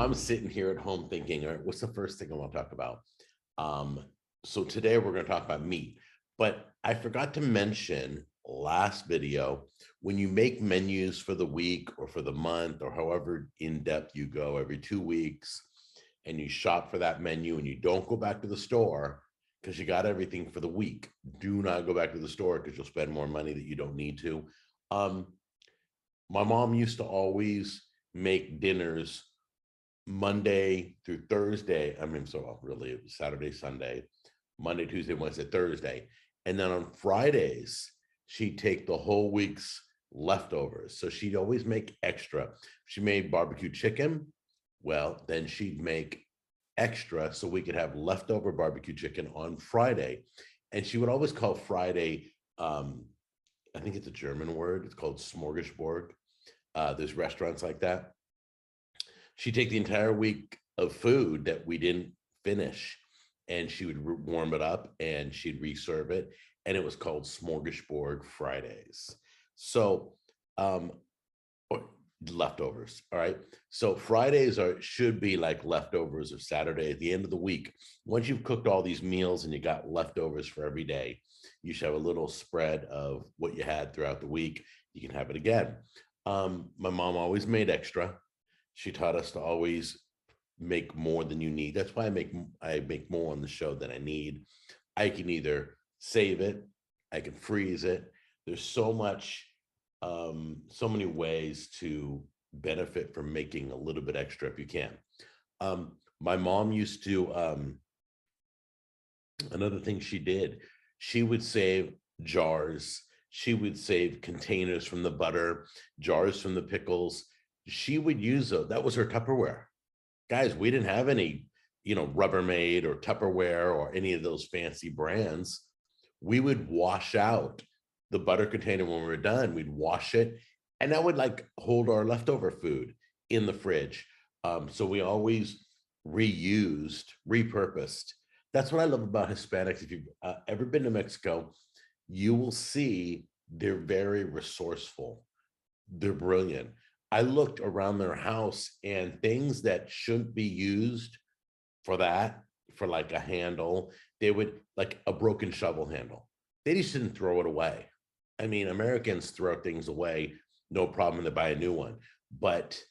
I'm sitting here at home thinking, all right, what's the first thing I want to talk about? So today we're going to talk about meat, but I forgot to mention last video, when you make menus for the week or for the month or however in depth you go every 2 weeks, and you shop for that menu and you don't go back to the store because you got everything for the week. Do not go back to the store because you'll spend more money that you don't need to. Um, my mom used to always make dinners Monday through Thursday. I mean, so really it was Saturday, Sunday, Monday, Tuesday, Wednesday, Thursday. And then on Fridays, she'd take the whole week's leftovers. So she'd always make extra. She made barbecue chicken. Well, then she'd make extra so we could have leftover barbecue chicken on Friday. And she would always call Friday, I think it's a German word. It's called smorgasbord. There's restaurants like that. She'd take the entire week of food that we didn't finish and she would warm it up and she'd reserve it. And it was called Smorgasbord Fridays. So, or leftovers. All right. So Fridays should be like leftovers of Saturday at the end of the week. Once you've cooked all these meals and you got leftovers for every day, you should have a little spread of what you had throughout the week. You can have it again. My mom always made extra. She taught us to always make more than you need. That's why I make more on the show than I need. I can either save it, I can freeze it. There's so much, so many ways to benefit from making a little bit extra if you can. My mom used to, another thing she did, she would save jars. She would save containers from the butter, jars from the pickles. She would use those. That was her Tupperware. Guys, we didn't have any, Rubbermaid or Tupperware or any of those fancy brands. We would wash out the butter container when we were done. We'd wash it, and that would like hold our leftover food in the fridge. So we always reused, repurposed. That's what I love about Hispanics. If you've ever been to Mexico, you will see they're very resourceful. They're brilliant. I looked around their house and things that shouldn't be used for that, for like a handle, they would like a broken shovel handle. They just didn't throw it away. I mean, Americans throw things away, no problem, to buy a new one, but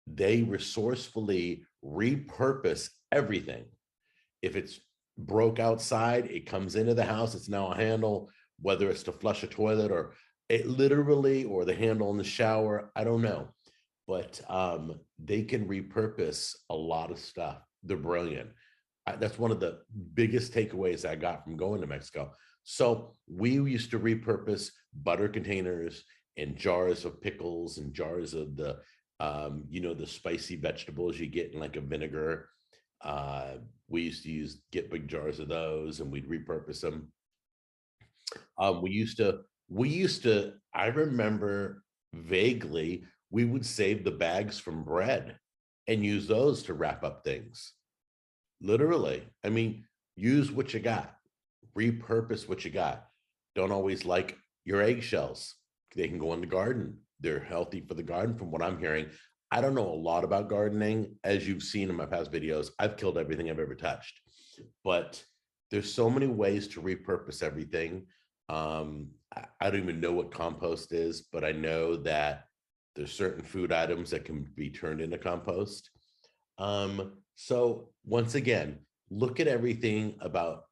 they resourcefully repurpose everything. If it's broke outside, it comes into the house, it's now a handle, whether it's to flush a toilet or it literally, or the handle in the shower, I don't know, but they can repurpose a lot of stuff. They're brilliant. That's one of the biggest takeaways I got from going to Mexico. So we used to repurpose butter containers and jars of pickles and jars of the the spicy vegetables you get in like a vinegar. We used to get big jars of those and we'd repurpose them. We used to, I remember vaguely, we would save the bags from bread and use those to wrap up things. Literally. I mean, use what you got, repurpose what you got. Don't always like your eggshells. They can go in the garden. They're healthy for the garden, from what I'm hearing. I don't know a lot about gardening. As you've seen in my past videos, I've killed everything I've ever touched. But there's so many ways to repurpose everything. I don't even know what compost is, but I know that there's certain food items that can be turned into compost. So once again, look at everything about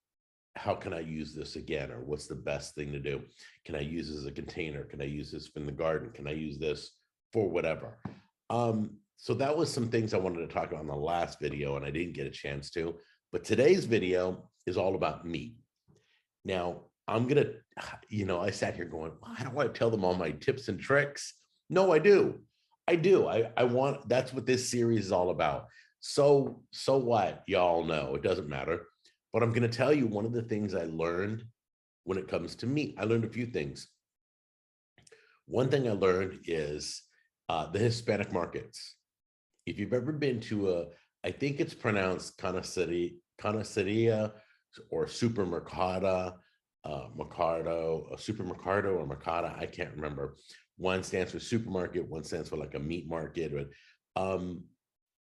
how can I use this again, or what's the best thing to do? Can I use this as a container? Can I use this in the garden? Can I use this for whatever? So that was some things I wanted to talk about in the last video and I didn't get a chance to, but today's video is all about meat. Now, I'm going to, I sat here going, well, I don't want to tell them all my tips and tricks. No, I do. I want, that's what this series is all about. So what? Y'all know, it doesn't matter. But I'm going to tell you one of the things I learned when it comes to meat. I learned a few things. One thing I learned is the Hispanic markets. If you've ever been to I think it's pronounced canaceria or supermercado, supermercado or mercado, I can't remember. One stands for supermarket, one stands for like a meat market. But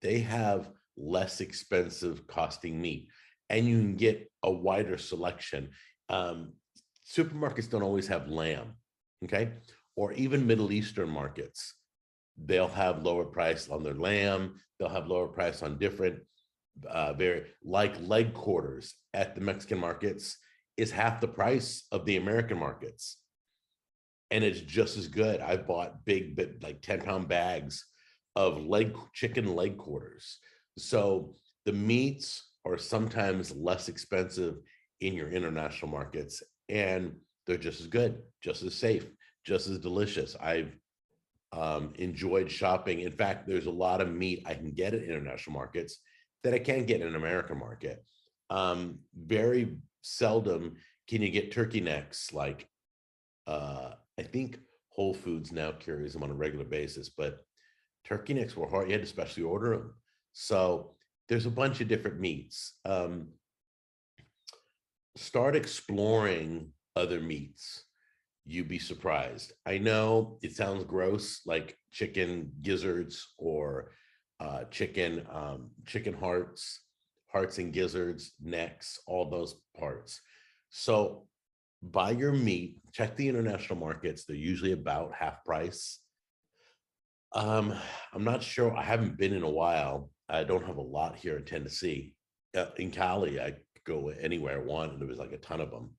they have less expensive costing meat, and you can get a wider selection. Um, Supermarkets don't always have lamb, okay? Or even Middle Eastern markets, they'll have lower price on their lamb. They'll have lower price on different, very like leg quarters at the Mexican markets is half the price of the American markets. And it's just as good. I bought big, like 10-pound bags of chicken leg quarters. So the meats are sometimes less expensive in your international markets, and they're just as good, just as safe, just as delicious. I've enjoyed shopping. In fact, there's a lot of meat I can get at international markets that I can't get in an American market. Very seldom can you get turkey necks. Like I think Whole Foods now carries them on a regular basis, but turkey necks were hard. You had to specially order them. So there's a bunch of different meats. Start exploring other meats. You'd be surprised. I know it sounds gross, like chicken gizzards or chicken hearts and gizzards, necks, all those parts. So buy your meat, check the international markets. They're usually about half price. I'm not sure. I haven't been in a while. I don't have a lot here in Tennessee. In Cali, I could go anywhere I want, and there was like a ton of them.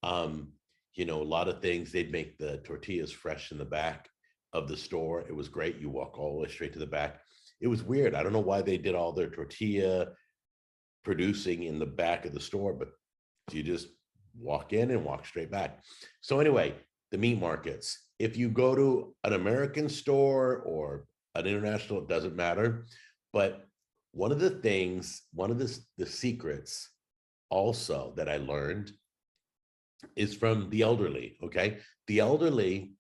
Um, a lot of things, they'd make the tortillas fresh in the back of the store. It was great. You walk all the way straight to the back. It was weird. I don't know why they did all their tortilla producing in the back of the store, but you just walk in and walk straight back. So anyway, the meat markets. If you go to an American store or an international, it doesn't matter. But one of the secrets also that I learned is from the elderly, okay? The elderly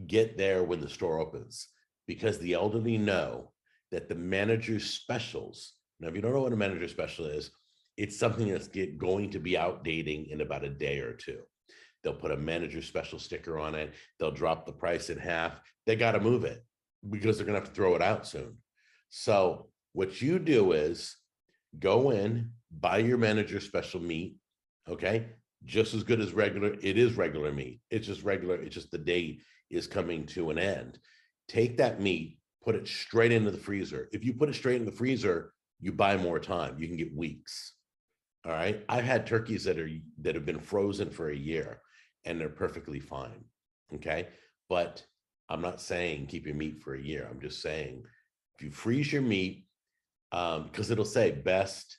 get there when the store opens because the elderly know that the manager's specials. Now, if you don't know what a manager special is, it's something that's going to be outdating in about a day or two. They'll put a manager special sticker on it. They'll drop the price in half. They got to move it because they're going to have to throw it out soon. So what you do is go in, buy your manager special meat, okay? Just as good as regular. It is regular meat. It's just regular. It's just the date is coming to an end. Take that meat, put it straight into the freezer. If you put it straight in the freezer, you buy more time. You can get weeks. All right. I've had turkeys that have been frozen for a year and they're perfectly fine. Okay. But I'm not saying keep your meat for a year. I'm just saying if you freeze your meat, because it'll say best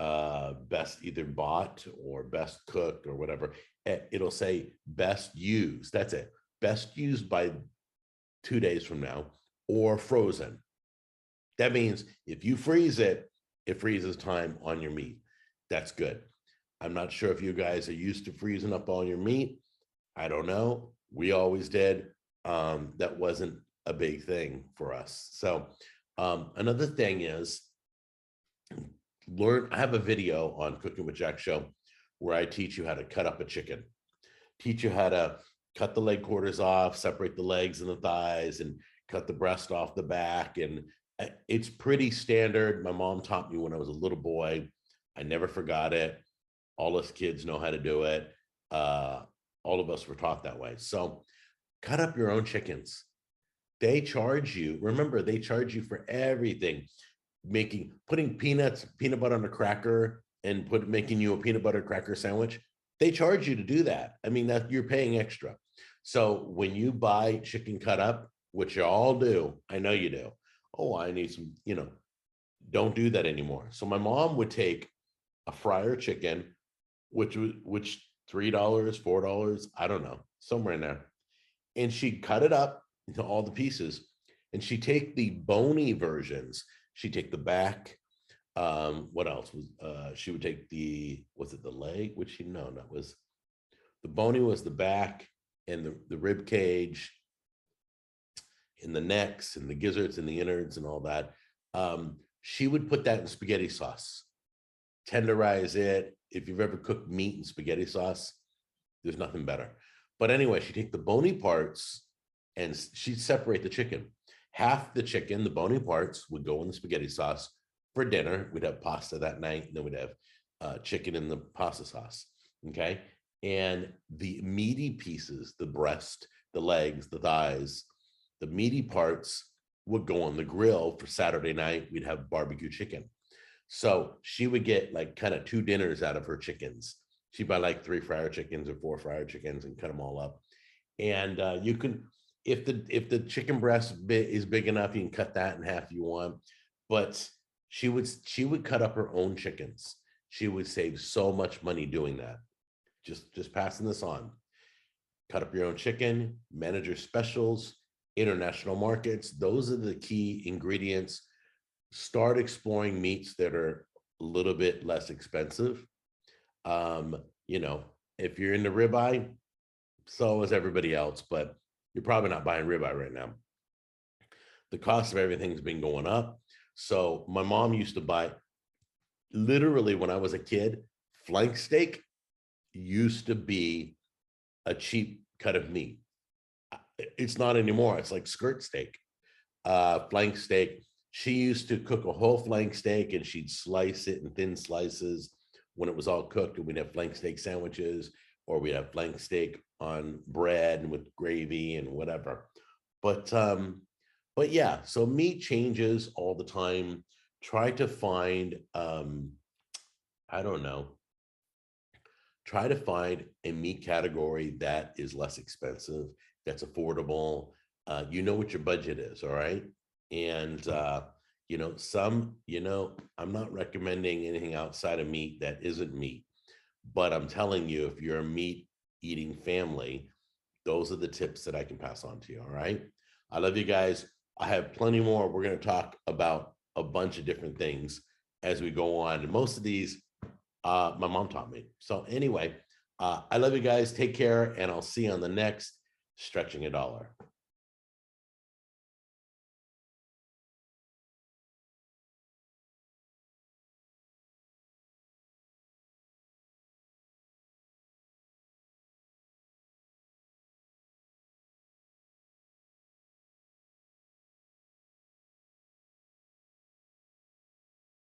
either bought or best cooked or whatever. It'll say best used. That's it. Best used by 2 days from now or frozen. That means if you freeze it, it freezes time on your meat. That's good. I'm not sure if you guys are used to freezing up all your meat. I don't know. We always did. That wasn't a big thing for us. So another thing is I have a video on Cooking with Jack show where I teach you how to cut up a chicken, teach you how to cut the leg quarters off, separate the legs and the thighs, and cut the breast off the back. And it's pretty standard. My mom taught me when I was a little boy. I never forgot it. All us kids know how to do it. All of us were taught that way. So cut up your own chickens. They charge you. Remember, they charge you for everything. Putting peanut butter on a cracker and making you a peanut butter cracker sandwich. They charge you to do that. I mean, that you're paying extra. So when you buy chicken cut up, which you all do, I know you do. Oh, I need some, don't do that anymore. So my mom would take a fryer chicken, which $3, $4, I don't know, somewhere in there. And she'd cut it up into all the pieces. And she'd take the bony versions. She'd take the back. What else was she would take was it the leg? That was the bony was the back and the rib cage and the necks and the gizzards and the innards and all that. She would put that in spaghetti sauce, tenderize it. If you've ever cooked meat in spaghetti sauce, there's nothing better. But anyway, she'd take the bony parts and she'd separate the chicken. Half the chicken, the bony parts, would go in the spaghetti sauce for dinner. We'd have pasta that night, and then we'd have chicken in the pasta sauce. Okay. And the meaty pieces, the breast, the legs, the thighs, the meaty parts would go on the grill for Saturday night. We'd have barbecue chicken. So she would get like kind of 2 dinners out of her chickens. She'd buy like 3 fryer chickens or 4 fryer chickens and cut them all up. And you can, if the chicken breast is big enough, you can cut that in half if you want. But she would cut up her own chickens. She would save so much money doing that. Just passing this on. Cut up your own chicken, manage your specials, international markets. Those are the key ingredients. Start exploring meats that are a little bit less expensive. You know, if you're into ribeye, so is everybody else, but you're probably not buying ribeye right now. The cost of everything's been going up. So my mom used to buy, literally when I was a kid, flank steak used to be a cheap cut of meat. It's not anymore. It's like skirt steak, flank steak. She used to cook a whole flank steak and she'd slice it in thin slices when it was all cooked, and we'd have flank steak sandwiches, or we'd have flank steak on bread and with gravy and whatever. But yeah, so meat changes all the time. Try to find I don't know, try to find a meat category that is less expensive, that's affordable. You know what your budget is, all right? And you know, I'm not recommending anything outside of meat that isn't meat, but I'm telling you, if you're a meat eating family, those are the tips that I can pass on to you. All right. I love you guys. I have plenty more. We're going to talk about a bunch of different things as we go on. And most of these, my mom taught me. So anyway, I love you guys. Take care. And I'll see you on the next Stretching a Dollar.